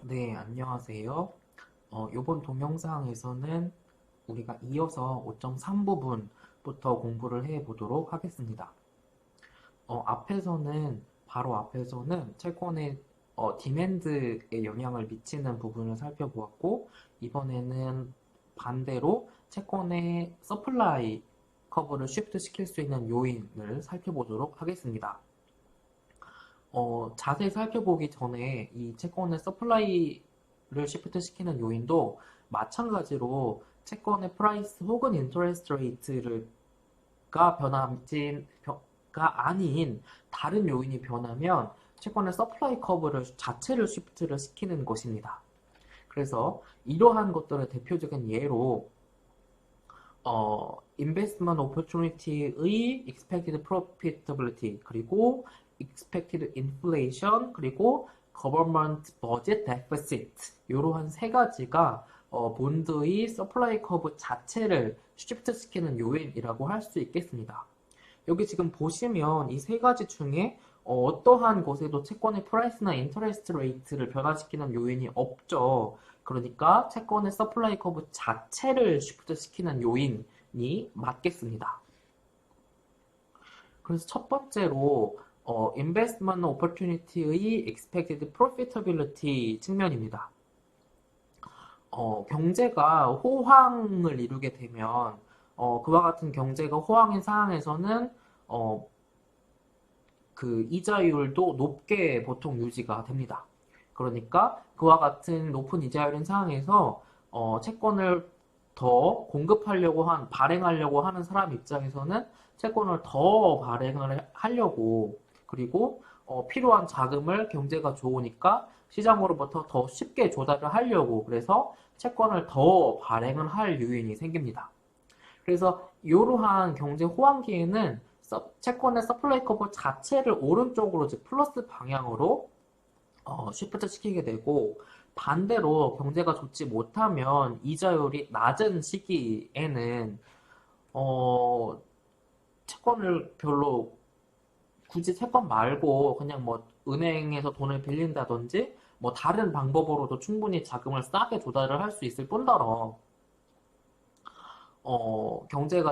네, 안녕하세요. 이번 동영상에서는 우리가 이어서 5.3 부분부터 공부를 해 보도록 하겠습니다. 바로 앞에서는 채권의 디맨드에 영향을 미치는 부분을 살펴보았고, 이번에는 반대로 채권의 서플라이 커브를 쉬프트 시킬 수 있는 요인을 살펴보도록 하겠습니다. 자세히 살펴보기 전에 이 채권의 서플라이를 시프트 시키는 요인도 마찬가지로 채권의 프라이스 혹은 인터레스트 레이트가 가 아닌 다른 요인이 변하면 채권의 서플라이 커브를 자체를 시프트를 시키는 것입니다. 그래서 이러한 것들의 대표적인 예로 investment opportunity의 expected profitability, 그리고 expected inflation, 그리고 government budget deficit, 이러한 세 가지가 본드의 서플라이 커브 자체를 쉬프트 시키는 요인이라고 할 수 있겠습니다. 여기 지금 보시면 이 세 가지 중에 어떠한 곳에도 채권의 프라이스나 인터레스트 레이트를 변화시키는 요인이 없죠. 그러니까 채권의 서플라이 커브 자체를 쉬프트 시키는 요인이 맞겠습니다. 그래서 첫 번째로 investment opportunity의 expected profitability 측면입니다. 경제가 호황을 이루게 되면 그와 같은 경제가 호황인 상황에서는 그 이자율도 높게 보통 유지가 됩니다. 그러니까 그와 같은 높은 이자율인 상황에서 채권을 더 발행하려고 하는 사람 입장에서는 채권을 더 발행을 하려고, 그리고 필요한 자금을 경제가 좋으니까 시장으로부터 더 쉽게 조달을 하려고, 그래서 채권을 더 발행을 할 요인이 생깁니다. 그래서 이러한 경제 호황기에는 채권의 서플라이 커브 자체를 오른쪽으로, 즉 플러스 방향으로 쉬프트 시키게 되고, 반대로 경제가 좋지 못하면 이자율이 낮은 시기에는 어, 채권을 별로, 굳이 채권 말고 그냥 뭐 은행에서 돈을 빌린다든지 뭐 다른 방법으로도 충분히 자금을 싸게 조달을 할 수 있을 뿐더러 경제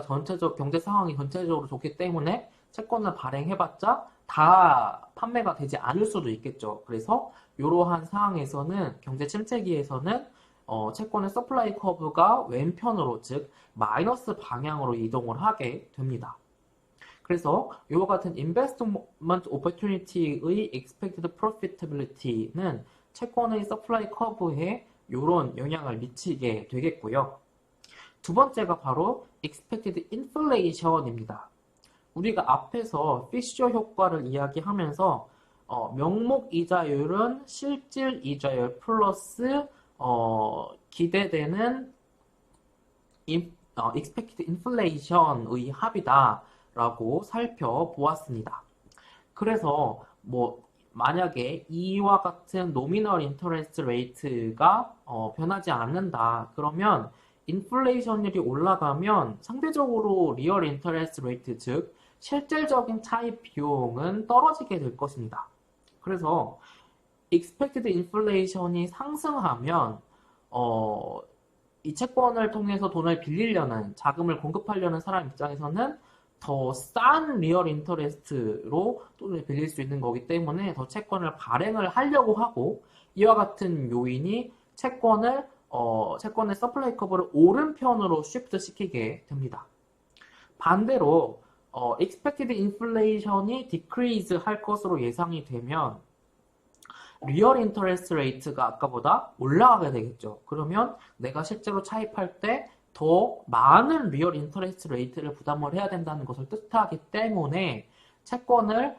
상황이 전체적으로 좋기 때문에 채권을 발행해봤자 다 판매가 되지 않을 수도 있겠죠. 그래서 이러한 상황에서는, 경제 침체기에서는 채권의 서플라이 커브가 왼편으로, 즉 마이너스 방향으로 이동을 하게 됩니다. 그래서 이와 같은 investment opportunity의 expected profitability는 채권의 서플라이 커브에 이런 영향을 미치게 되겠고요. 두 번째가 바로 expected inflation입니다. 우리가 앞에서 피셔 효과를 이야기하면서 명목 이자율은 실질 이자율 플러스 기대되는 expected inflation의 합이다라고 살펴보았습니다. 그래서 뭐 만약에 이와 같은 노미널 인터레스트 레이트가 변하지 않는다, 그러면 인플레이션율이 올라가면 상대적으로 리얼 인터레스트 레이트, 즉 실질적인 차입 비용은 떨어지게 될 것입니다. 그래서 expected inflation이 상승하면 이 채권을 통해서 돈을 빌리려는, 자금을 공급하려는 사람 입장에서는 더 싼 리얼 인터레스트로 돈을 빌릴 수 있는 거기 때문에 더 채권을 발행을 하려고 하고, 이와 같은 요인이 채권의 서플라이 커브를 오른편으로 쉬프트 시키게 됩니다. 반대로 expected inflation이 decrease 할 것으로 예상이 되면 리얼 인터레스트 레이트가 아까보다 올라가게 되겠죠. 그러면 내가 실제로 차입할 때 더 많은 리얼 인터레스트 레이트를 부담을 해야 된다는 것을 뜻하기 때문에 채권을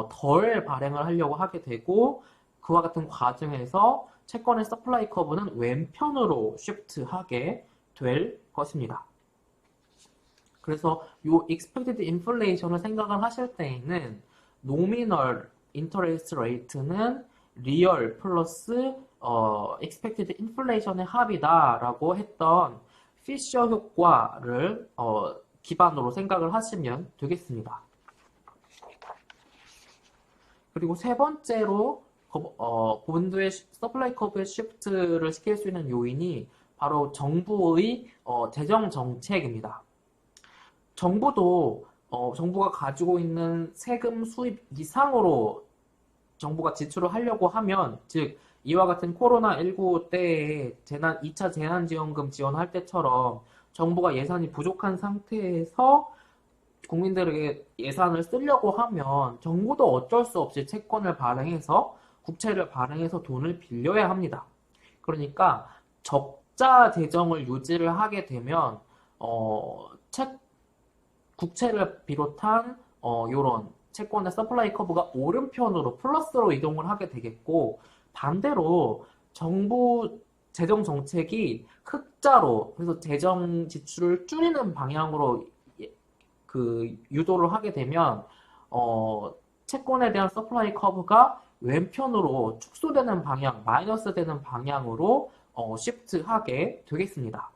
덜 발행을 하려고 하게 되고, 그와 같은 과정에서 채권의 서플라이 커브는 왼편으로 쉬프트하게 될 것입니다. 그래서 이 expected inflation을 생각을 하실 때에는 노미널 인터레스트 레이트는 리얼 플러스 expected inflation의 합이다라고 했던 피셔 효과를 기반으로 생각을 하시면 되겠습니다. 그리고 세 번째로 본드의 서플라이 커브의 시프트를 시킬 수 있는 요인이 바로 정부의 재정 정책입니다. 정부가 가지고 있는 세금 수입 이상으로 정부가 지출을 하려고 하면, 즉 이와 같은 코로나19 때에 2차 재난지원금 지원할 때처럼 정부가 예산이 부족한 상태에서 국민들에게 예산을 쓰려고 하면 정부도 어쩔 수 없이 채권을 발행해서 국채를 발행해서 돈을 빌려야 합니다. 그러니까 적자 재정을 유지를 하게 되면 국채를 비롯한 이런 채권의 서플라이 커브가 오른편으로 플러스로 이동을 하게 되겠고, 반대로 정부 재정 정책이 흑자로, 그래서 재정 지출을 줄이는 방향으로 유도를 하게 되면 채권에 대한 서플라이 커브가 왼편으로 축소되는 방향, 마이너스 되는 방향으로 시프트하게 되겠습니다.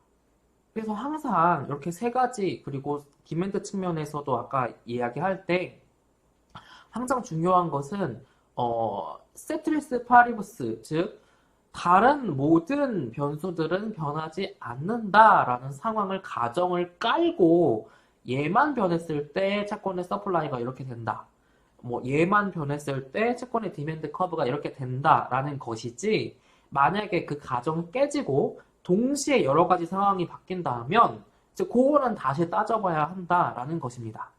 그래서 항상 이렇게 세 가지, 그리고 디맨드 측면에서도 아까 이야기할 때 항상 중요한 것은 세트리스 파리부스, 즉 다른 모든 변수들은 변하지 않는다라는 상황을 가정을 깔고 얘만 변했을 때 채권의 서플라이가 이렇게 된다. 얘만 변했을 때 채권의 디맨드 커브가 이렇게 된다라는 것이지, 만약에 그 가정이 깨지고 동시에 여러 가지 상황이 바뀐다면 이제 그거는 다시 따져봐야 한다라는 것입니다.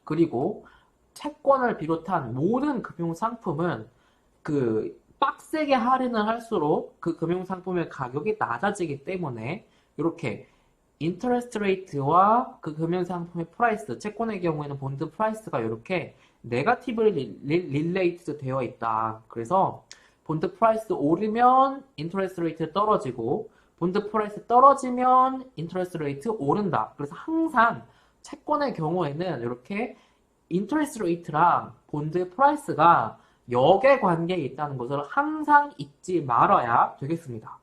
그리고 채권을 비롯한 모든 금융상품은 빡세게 할인을 할수록 그 금융상품의 가격이 낮아지기 때문에 이렇게 인터레스트 레이트와 그 금융상품의 프라이스, 채권의 경우에는 본드 프라이스가 이렇게 네거티브리 릴레이트 되어 있다. 그래서 본드 프라이스 오르면 인터레스트 레이트 떨어지고, 본드 프라이스 떨어지면 인터레스트 레이트 오른다. 그래서 항상 채권의 경우에는 이렇게 인터레스트 레이트랑 본드 프라이스가 역의 관계에 있다는 것을 항상 잊지 말아야 되겠습니다.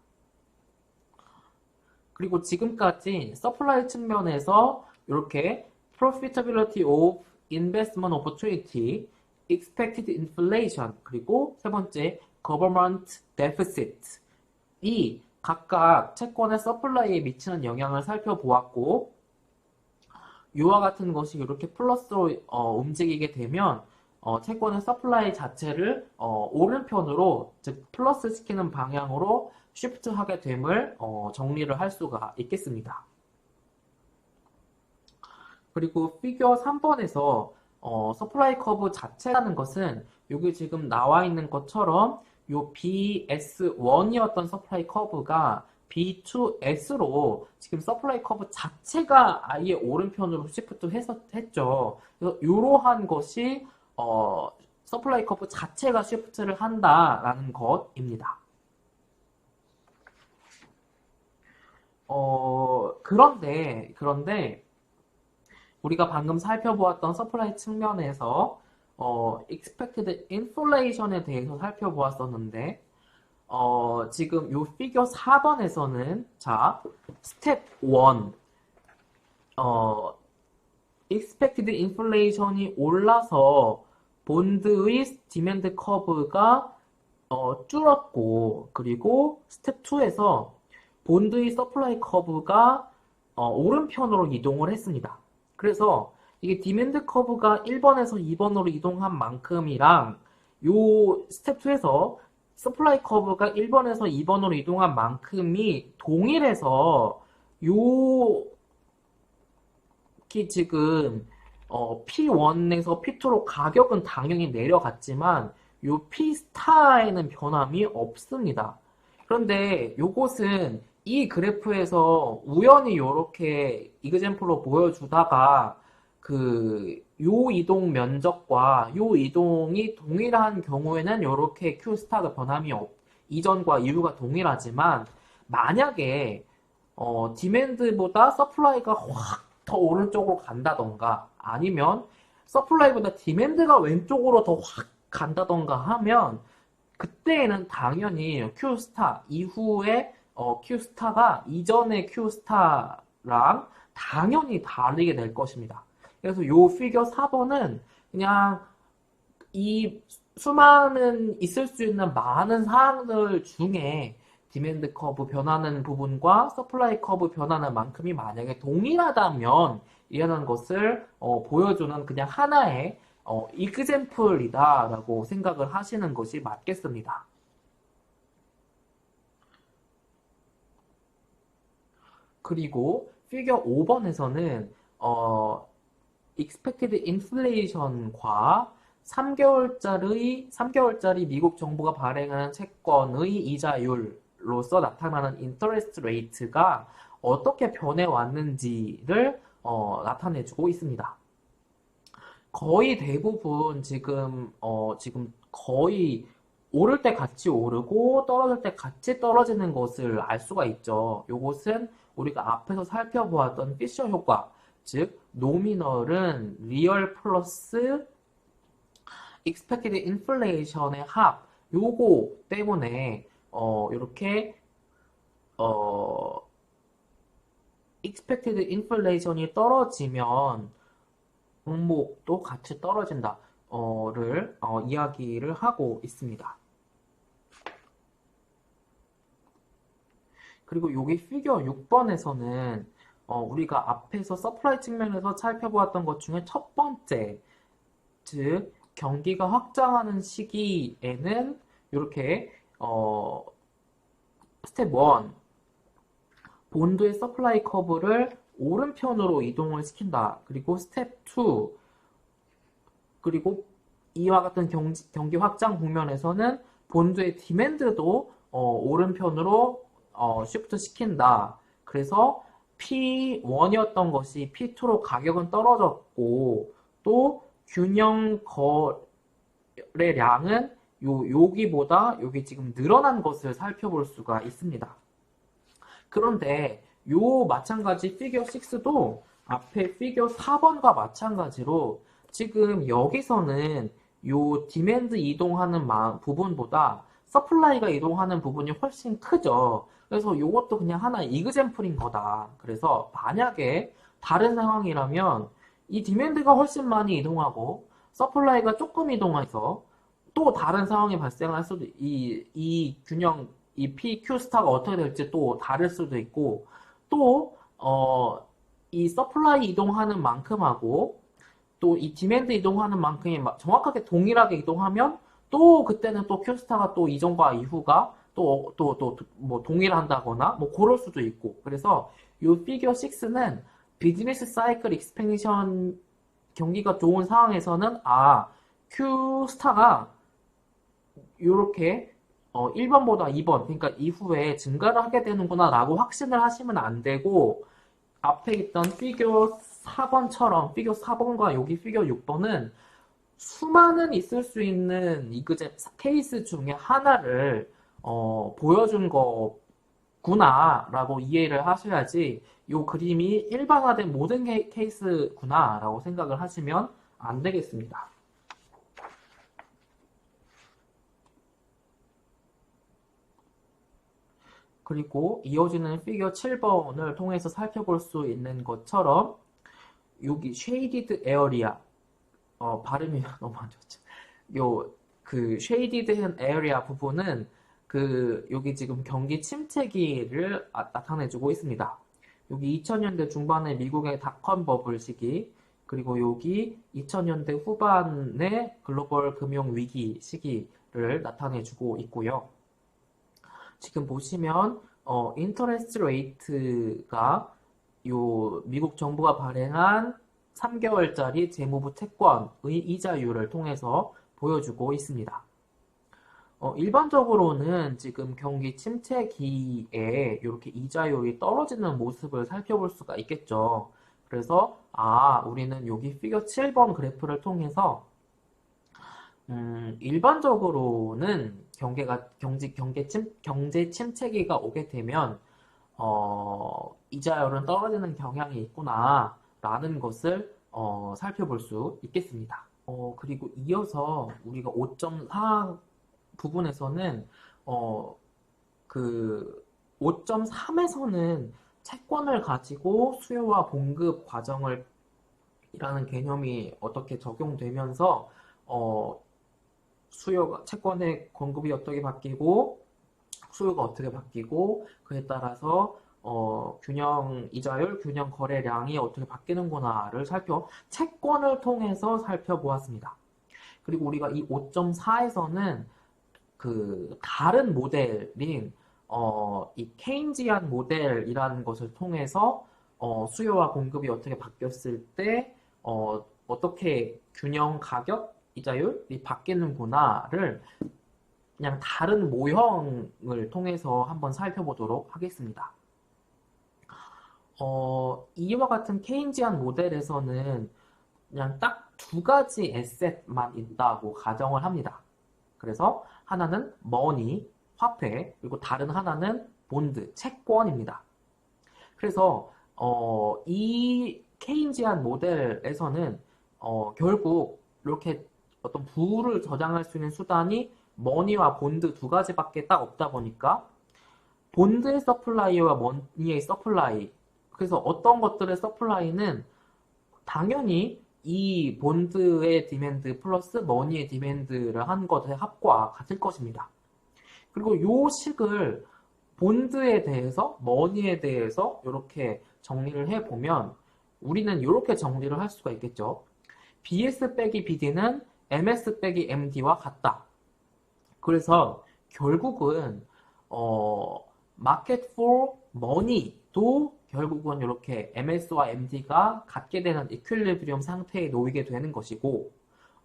그리고 지금까지 서플라이 측면에서 이렇게 profitability of investment opportunity, expected inflation, 그리고 세 번째 government deficit 이 각각 채권의 서플라이에 미치는 영향을 살펴보았고, 이와 같은 것이 이렇게 플러스로 움직이게 되면 채권의 서플라이 자체를 오른편으로, 즉 플러스 시키는 방향으로 쉬프트하게 됨을 정리를 할 수가 있겠습니다. 그리고 피규어 3번에서 서플라이 커브 자체라는 것은 여기 지금 나와 있는 것처럼 요 BS1이었던 서플라이 커브가 B2S로 지금 서플라이 커브 자체가 아예 오른편으로 시프트 했죠. 그래서 이러한 것이 서플라이 커브 자체가 시프트를 한다라는 것입니다. 그런데 우리가 방금 살펴보았던 서플라이 측면에서 expected inflation에 대해서 살펴보았었는데, 지금 요 피겨 4번에서는 자, 스텝 1 expected inflation이 올라서 본드의 디맨드 커브가 줄었고, 그리고 스텝 2에서 본드의 서플라이 커브가 오른편으로 이동을 했습니다. 그래서 이게 디맨드 커브가 1번에서 2번으로 이동한 만큼이랑 요 스텝 2에서 서플라이 커브가 1번에서 2번으로 이동한 만큼이 동일해서 지금 P1에서 P2로 가격은 당연히 내려갔지만 요 P 스타에는 변함이 없습니다. 그런데 요것은 이 그래프에서 우연히 이렇게 이그젬플로 보여주다가 요 이동 면적과 요 이동이 동일한 경우에는 이렇게 Q 스타가 변함이 이전과 이후가 동일하지만, 만약에 디맨드보다 서플라이가 확 더 오른쪽으로 간다던가, 아니면 서플라이보다 디맨드가 왼쪽으로 더 확 간다던가 하면 그때에는 당연히 Q 스타 이후에 Q 스타가 이전의 Q 스타랑 당연히 다르게 될 것입니다. 그래서 요 피겨 4번은 그냥 이 수많은 있을 수 있는 많은 사항들 중에 디맨드 커브 변하는 부분과 서플라이 커브 변하는 만큼이 만약에 동일하다면 이라는 것을 보여주는 그냥 하나의 이그젬플이다라고 생각을 하시는 것이 맞겠습니다. 그리고 피겨 5번에서는 expected inflation과 3개월짜리 미국 정부가 발행하는 채권의 이자율로서 나타나는 interest rate가 어떻게 변해왔는지를 나타내주고 있습니다. 거의 대부분 지금 거의 오를 때 같이 오르고 떨어질 때 같이 떨어지는 것을 알 수가 있죠. 이것은 우리가 앞에서 살펴보았던 피셔 효과, 즉 노미널은 리얼 플러스 expected inflation의 합, 요거 때문에 이렇게 expected inflation이 떨어지면 종목도 같이 떨어진다. 를 이야기를 하고 있습니다. 그리고 여기 피겨 6번에서는 우리가 앞에서 서플라이 측면에서 살펴보았던 것 중에 첫 번째, 즉 경기가 확장하는 시기에는 이렇게 스텝 1, 본드의 서플라이 커브를 오른편으로 이동을 시킨다. 그리고 스텝 2, 그리고 이와 같은 경기 확장 국면에서는 본드의 디맨드도 오른편으로 시프트 시킨다. 그래서 P1이었던 것이 P2로 가격은 떨어졌고 또 균형 거래량은 여기보다 여기 지금 늘어난 것을 살펴볼 수가 있습니다. 그런데 마찬가지 피겨 6도 앞에 피겨 4번과 마찬가지로 지금 여기서는 디맨드 이동하는 부분보다 서플라이가 이동하는 부분이 훨씬 크죠. 그래서 이것도 그냥 하나의 이그젬플인 거다. 그래서 만약에 다른 상황이라면 이 디맨드가 훨씬 많이 이동하고 서플라이가 조금 이동해서 또 다른 상황이 발생할 수도 이 균형 이 PQ 스타가 어떻게 될지 또 다를 수도 있고 또 이 서플라이 이동하는 만큼하고 또 이 디맨드 이동하는 만큼이 정확하게 동일하게 이동하면 또 그때는 또 Q스타가 또 이전과 이후가 또 뭐 동일한다거나 뭐 그럴 수도 있고 그래서 이 피겨 6는 비즈니스 사이클 익스펜션 경기가 좋은 상황에서는 Q스타가 이렇게 1번보다 2번 그러니까 이후에 증가를 하게 되는구나 라고 확신을 하시면 안 되고 앞에 있던 피겨 4번처럼 피겨 4번과 여기 피겨 6번은 수많은 있을 수 있는 케이스 중에 하나를 보여준 거구나 라고 이해를 하셔야지 이 그림이 일반화된 모든 케이스구나 라고 생각을 하시면 안 되겠습니다. 그리고 이어지는 피겨 7번을 통해서 살펴볼 수 있는 것처럼 여기 shaded area 발음이 너무 안 좋죠. 그 shaded area 부분은 여기 지금 경기 침체기를 나타내주고 있습니다. 여기 2000년대 중반의 미국의 닷컴 버블 시기 그리고 여기 2000년대 후반의 글로벌 금융 위기 시기를 나타내주고 있고요. 지금 보시면 인터레스트 레이트가 미국 정부가 발행한 3개월짜리 재무부 채권의 이자율을 통해서 보여주고 있습니다. 일반적으로는 지금 경기 침체기에 이렇게 이자율이 떨어지는 모습을 살펴볼 수가 있겠죠. 그래서 우리는 여기 피겨 7번 그래프를 통해서 일반적으로는 경제 침체기가 오게 되면 이자율은 떨어지는 경향이 있구나 라는 것을 살펴볼 수 있겠습니다. 그리고 이어서 우리가 5.4 부분에서는 그 5.3에서는 채권을 가지고 수요와 공급 과정을 이라는 개념이 어떻게 적용되면서 채권의 공급이 어떻게 바뀌고 수요가 어떻게 바뀌고 그에 따라서 균형 이자율, 균형 거래량이 어떻게 바뀌는구나를 채권을 통해서 살펴보았습니다. 그리고 우리가 이 5.4에서는 그 다른 모델인 이 케인지안 모델이라는 것을 통해서 수요와 공급이 어떻게 바뀌었을 때 어떻게 균형 가격 이자율이 바뀌는구나를 그냥 다른 모형을 통해서 한번 살펴보도록 하겠습니다. 이와 같은 케인지안 모델에서는 그냥 딱 두 가지 에셋만 있다고 가정을 합니다. 그래서 하나는 머니, 화폐, 그리고 다른 하나는 본드, 채권입니다. 그래서 이 케인지안 모델에서는 결국 이렇게 어떤 부를 저장할 수 있는 수단이 머니와 본드 두 가지밖에 딱 없다 보니까 본드의 서플라이와 머니의 서플라이, 그래서 어떤 것들의 서플라이는 당연히 이 본드의 디맨드 플러스 머니의 디맨드를 한 것의 합과 같을 것입니다. 그리고 요 식을 본드에 대해서 머니에 대해서 이렇게 정리를 해보면 우리는 이렇게 정리를 할 수가 있겠죠. BS 빼기 BD는 MS 빼기 MD와 같다. 그래서 결국은 Market for Money도 결국은 이렇게 MS와 MD가 같게 되는 이퀄리브리엄 상태에 놓이게 되는 것이고,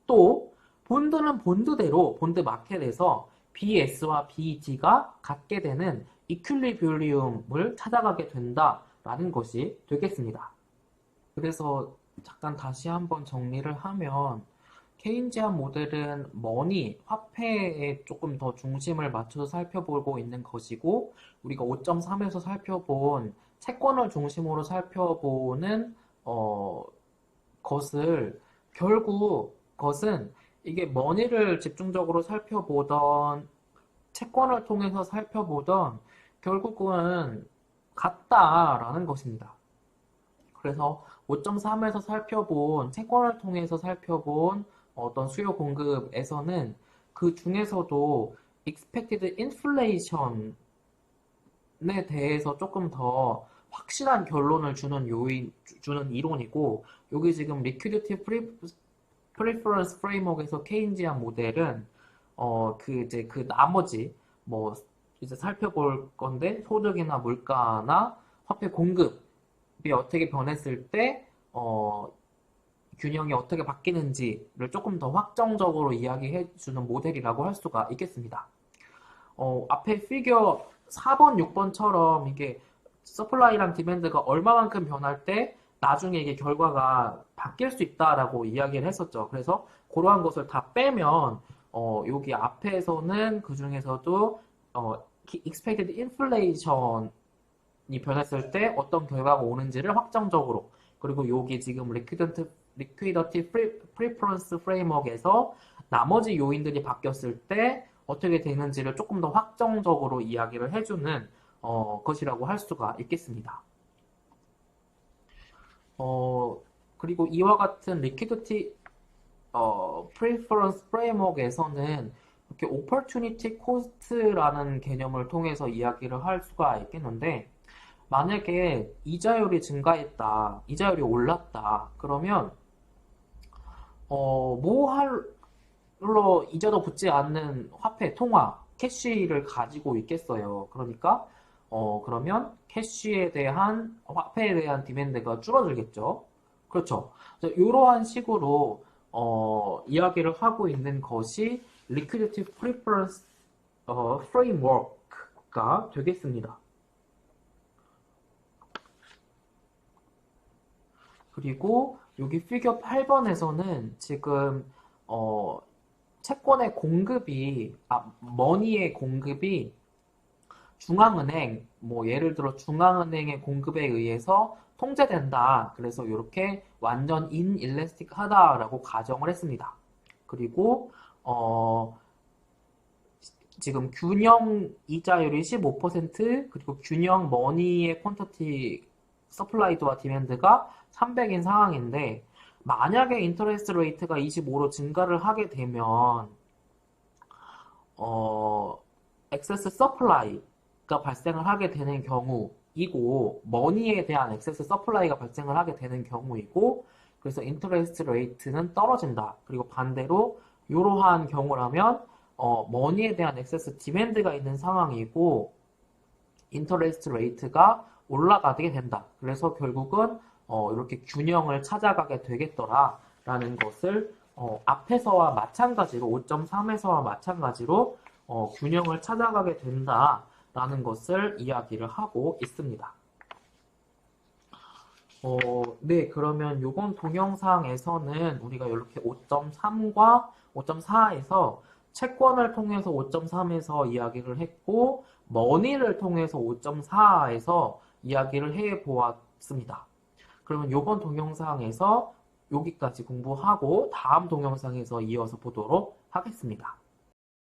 또 본드는 본드대로 본드 마켓에서 BS와 BD가 같게 되는 이퀄리브리엄을 찾아가게 된다라는 것이 되겠습니다. 그래서 잠깐 다시 한번 정리를 하면 케인지안 모델은 머니, 화폐에 조금 더 중심을 맞춰서 살펴보고 있는 것이고, 우리가 5.3에서 살펴본 채권을 중심으로 살펴보는 것은 이게 머니를 집중적으로 살펴보던 채권을 통해서 살펴보던 결국은 같다라는 것입니다. 그래서 5.3에서 살펴본 채권을 통해서 살펴본 어떤 수요 공급에서는 그 중에서도 expected inflation에 대해서 조금 더 확실한 결론을 주는 이론이고, 여기 지금 liquidity preference framework에서 케인지안 모델은 그 나머지 이제 살펴볼 건데 소득이나 물가나 화폐 공급이 어떻게 변했을 때 균형이 어떻게 바뀌는지를 조금 더 확정적으로 이야기해 주는 모델이라고 할 수가 있겠습니다. 앞에 피겨 4번, 6번처럼 이게 서플라이랑 디맨드가 얼마만큼 변할 때 나중에 이게 결과가 바뀔 수 있다라고 이야기를 했었죠. 그래서 그러한 것을 다 빼면 여기 앞에서는 그 중에서도 expected inflation이 변했을 때 어떤 결과가 오는지를 확정적으로, 그리고 여기 지금 liquidity preference framework에서 나머지 요인들이 바뀌었을 때 어떻게 되는지를 조금 더 확정적으로 이야기를 해주는 것이라고 할 수가 있겠습니다. 그리고 이와 같은 liquidity preference framework에서는 이렇게 opportunity cost라는 개념을 통해서 이야기를 할 수가 있겠는데, 만약에 이자율이 증가했다, 이자율이 올랐다, 그러면 뭐하러 이자도 붙지 않는 화폐, 통화, 캐시를 가지고 있겠어요. 그러니까 그러면 캐시에 대한, 화폐에 대한 디맨드가 줄어들겠죠. 그렇죠. 이러한 식으로 이야기를 하고 있는 것이 liquidity preference framework가 되겠습니다. 그리고 여기 피겨 8번에서는 지금 채권의 공급이, 머니의 공급이 중앙은행, 예를 들어 중앙은행의 공급에 의해서 통제된다. 그래서 이렇게 완전 인일래스틱하다라고 가정을 했습니다. 그리고 지금 균형 이자율이 15%, 그리고 균형 머니의 퀀터티 서플라이드와 디맨드가 300인 상황인데, 만약에 인터레스트 레이트가 25로 증가를 하게 되면 어, 액세스 서플라이가 발생을 하게 되는 경우이고, 머니에 대한 액세스 서플라이가 발생을 하게 되는 경우이고, 그래서 인터레스트 레이트는 떨어진다. 그리고 반대로 이러한 경우라면 머니에 대한 액세스 디맨드가 있는 상황이고, 인터레스트 레이트가 올라가게 된다. 그래서 결국은 이렇게 균형을 찾아가게 되겠더라라는 것을 앞에서와 마찬가지로 5.3에서와 마찬가지로 균형을 찾아가게 된다라는 것을 이야기를 하고 있습니다. 네, 그러면 이번 동영상에서는 우리가 이렇게 5.3과 5.4에서 채권을 통해서 5.3에서 이야기를 했고, 머니를 통해서 5.4에서 이야기를 해 보았습니다. 그러면 이번 동영상에서 여기까지 공부하고 다음 동영상에서 이어서 보도록 하겠습니다.